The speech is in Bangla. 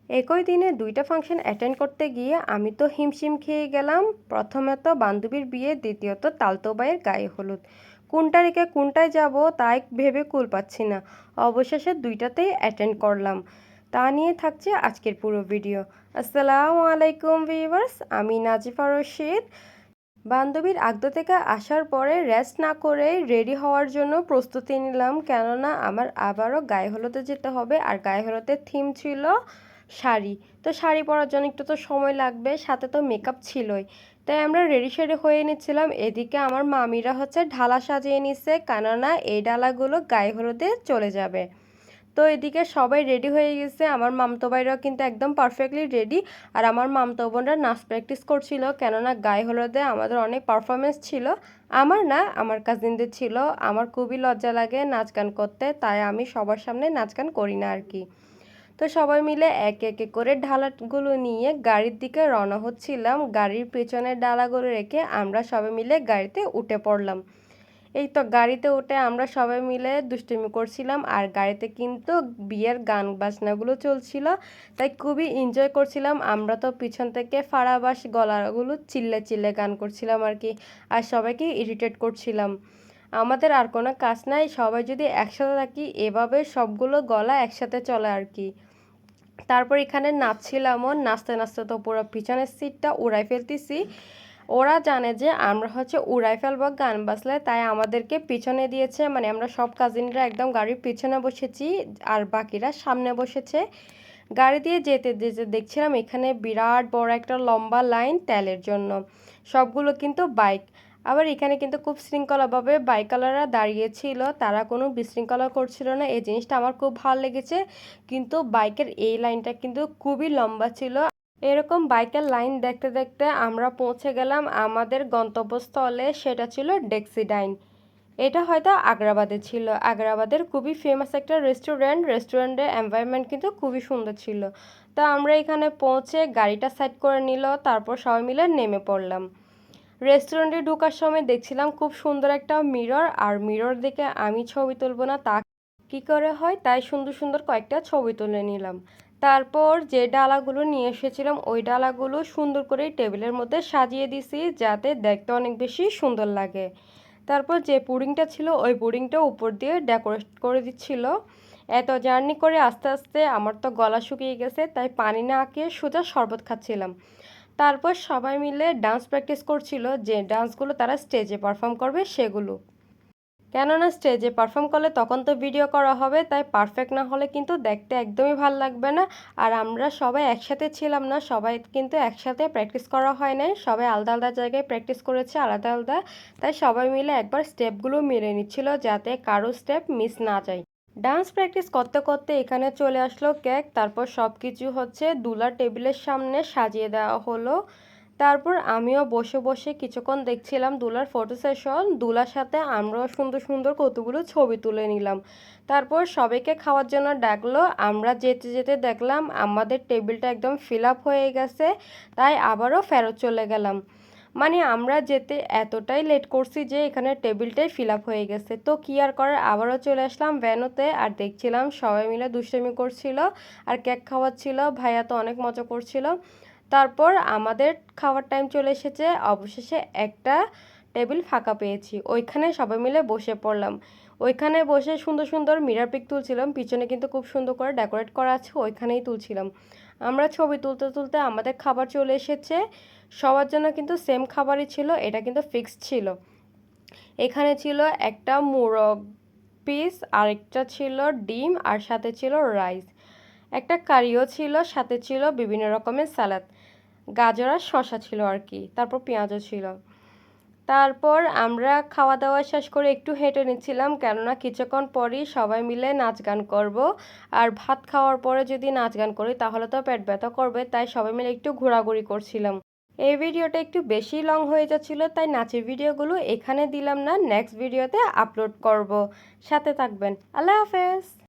একই দিনে দুইটা ফাংশন অ্যাটেন্ড করতে গিয়ে আমি তো হিমশিম খেয়ে গেলাম। প্রথমে তো বান্ধবীর বিয়ে, দ্বিতীয়ত তালতো ভাইয়ের গায়ে হলুদ। কোনটা রেখে কোনটায় যাব তাই ভেবে কুল পাচ্ছি না। অবশেষে দুইটাতেই অ্যাটেন্ড করলাম। তা নিয়ে থাকছে আজকের পুরো ভিডিও। আসসালামু আলাইকুম ভিউয়ার্স, আমি নাজিফা রশিদ। বান্ধবীর আগদা থেকে আসার পরে রেস্ট না করেই রেডি হওয়ার জন্য প্রস্তুতি নিলাম, কেননা আমার আবারও গায়ে হলুদে যেতে হবে। আর গায়ে হলুদের থিম ছিল শাড়ি। তো শাড়ি পরার জন্য একটু তো সময় লাগবে, সাথে তো মেকআপ ছিলই। তাই আমরা রেডি শেডি হয়ে নিচ্ছিলাম। এদিকে আমার মামিরা হচ্ছে ঢালা সাজিয়ে নিচ্ছে, কেননা এই ডালাগুলো গায়ে হলুদে চলে যাবে। তো এদিকে সবাই রেডি হয়ে গেছে। আমার মামতো ভাইরাও কিন্তু একদম পারফেক্টলি রেডি। আর আমার মামতো বোনরা নাচ প্র্যাকটিস করছিল, কেননা গায়ে হলুদে আমাদের অনেক পারফরমেন্স ছিল। আমার না, আমার কাজিনদের ছিল। আমার খুবই লজ্জা লাগে নাচ গান করতে, তাই আমি সবার সামনে নাচ গান করি না আর কি। তো সবাই মিলে একে একে করে ঢালাগুলো নিয়ে গাড়ির দিকে রওনা হচ্ছিলাম। গাড়ির পেছনের ডালাগুলো রেখে আমরা সবাই মিলে গাড়িতে উঠে পড়লাম। এই তো গাড়িতে উঠে আমরা সবাই মিলে দুষ্টুমি করছিলাম। আর গাড়িতে কিন্তু বিয়ের গান বাজনাগুলো চলছিল, তাই খুবই এনজয় করছিলাম। আমরা তো পিছন থেকে ফাড়াবাস গলাগুলো চিল্লে চিল্লে গান করছিলাম আর কি। আর সবাইকে ইরিটেট করছিলাম। আমাদের আর কোনো কাজ নাই, সবাই যদি একসাথে থাকি এভাবে সবগুলো গলা একসাথে চলে আর কি। তারপর এখানে নাচছিলামও। নাচতে নাচতে তো পুরো পিছনের সিটটা উড়াই ফেলতেছি। ওরা জানে যে আমরা হচ্ছে উড়াই ফেলবো গান বাজলে, তাই আমাদেরকে পিছনে দিয়েছে। মানে আমরা সব কাজিনরা একদম গাড়ির পিছনে বসেছি, আর বাকিরা সামনে বসেছে। গাড়ি দিয়ে যেতে যেতে দেখছিলাম এখানে বিরাট বড় একটা লম্বা লাইন তেলের জন্য। সবগুলো কিন্তু বাইক। আবার এখানে কিন্তু খুব শৃঙ্খলাভাবে বাইকালাররা দাঁড়িয়েছিল, তারা কোনো বিশৃঙ্খলা করছিল না। এই জিনিসটা আমার খুব ভালো লেগেছে। কিন্তু বাইকের এই লাইনটা কিন্তু খুবই লম্বা ছিল। এরকম বাইকের লাইন দেখতে দেখতে আমরা পৌঁছে গেলাম আমাদের গন্তব্যস্থলে, সেটা ছিল ডেক্সিডাইন। এটা হয়তো আগ্রাবাদে ছিল। আগ্রাবাদের খুবই ফেমাস একটা রেস্টুরেন্টের এনভায়রনমেন্ট কিন্তু খুবই সুন্দর ছিল। তো আমরা এখানে পৌঁছে গাড়িটা সাইড করে নিল, তারপর সবাই মিলে নেমে পড়লাম। রেস্টুরেন্টে ঢোকার সময় দেখছিলাম খুব সুন্দর একটা মিরর, আর মিরর দেখে আমি ছবি তুলব না তা কী করে হয়, তাই সুন্দর সুন্দর কয়েকটা ছবি তুলে নিলাম। তারপর যে ডালাগুলো নিয়ে এসেছিলাম ওই ডালাগুলো সুন্দর করে টেবিলের মধ্যে সাজিয়ে দিছি, যাতে দেখতে অনেক বেশি সুন্দর লাগে। তারপর যে পুডিংটা ছিল ওই পুডিংটা উপর দিয়ে ডেকোরেট করে দিচ্ছিল। এত জার্নি করে আস্তে আস্তে আমার তো গলা শুকিয়ে গেছে, তাই পানি না খেয়ে সোজা শরবত খাচ্ছিলাম। তারপর সবাই মিলে ডান্স প্র্যাকটিস করছিল, যে ডান্সগুলো তারা স্টেজে পারফর্ম করবে সেগুলো। কেননা স্টেজে পারফর্ম করলে তখন তো ভিডিও করা হবে, তাই পারফেক্ট না হলে কিন্তু দেখতে একদমই ভালো লাগবে না। আর আমরা সবাই একসাথে ছিলাম না, সবাই কিন্তু একসাথে প্র্যাকটিস করা হয় নাই, সবাই আলাদা আলাদা জায়গায় প্র্যাকটিস করেছে আলাদা আলাদা। তাই সবাই মিলে একবার স্টেপগুলো মিলে নিচ্ছিল, যাতে কারো স্টেপ মিস না যায়। ডান্স প্র্যাকটিস করতে করতে এখানে চলে আসলো কেক। তারপর সব কিছু হচ্ছে দুলার টেবিলের সামনে সাজিয়ে দেওয়া হলো। তারপর আমিও বসে বসে কিছুক্ষণ দেখছিলাম দুলার ফটো সেশন। দুলার সাথে আমরাও সুন্দর সুন্দর কতগুলো ছবি তুলে নিলাম। তারপর সবাইকে খাওয়ার জন্য ডাকলো। আমরা যেতে যেতে দেখলাম আমাদের টেবিলটা একদম ফিল আপ হয়ে গেছে, তাই আবারও ফেরত চলে গেলাম। মানে আমরা যেতে এতটাই লেট করছি যে এখানে টেবিলটাই ফিল আপ হয়ে গেছে। তো কী আর করার, আবারও চলে আসলাম ভ্যানুতে। আর দেখছিলাম সবাই মিলে দুষ্টামি করছিল আর কেক খাওয়াচ্ছিল। ভাইয়া তো অনেক মজা করছিল। তারপর আমাদের খাওয়ার টাইম চলে এসেছে। অবশেষে একটা টেবিল ফাঁকা পেয়েছি, ওইখানে সবাই মিলে বসে পড়লাম। ওইখানে বসে সুন্দর সুন্দর মিরর পিক তুলছিলাম। পিছনে কিন্তু খুব সুন্দর করে ডেকোরেট করা আছে, ওইখানেই তুলছিলাম। আমরা ছবি তুলতে তুলতে আমাদের খাবার চলে এসেছে। সবার জন্য কিন্তু সেম খাবারই ছিল, এটা কিন্তু ফিক্সড ছিল। এখানে ছিল একটা মোরগ পিস, আরেকটা ছিল ডিম, আর সাথে ছিল রাইস। একটা কারিও ছিল, সাথে ছিল বিভিন্ন রকমের সালাদ, গাজর আর শসা ছিল আর কি। তারপর পেঁয়াজও ছিল। তারপর আমরা খাওয়া দাওয়া শেষ করে একটু হেঁটে নিচ্ছিলাম, কেননা কিছুক্ষণ পরই সবাই মিলে নাচ গান করব। আর ভাত খাওয়ার পরে যদি নাচ গান করি তাহলে তো পেট ব্যথা করবে, তাই সবাই মিলে একটু ঘোরাঘুরি করছিলাম। এই ভিডিওটা একটু বেশি লং হয়ে যাচ্ছিল, তাই নাচের ভিডিওগুলো এখানে দিলাম না, নেক্সট ভিডিওতে আপলোড করব। সাথে থাকবেন। আল্লাহ হাফেজ।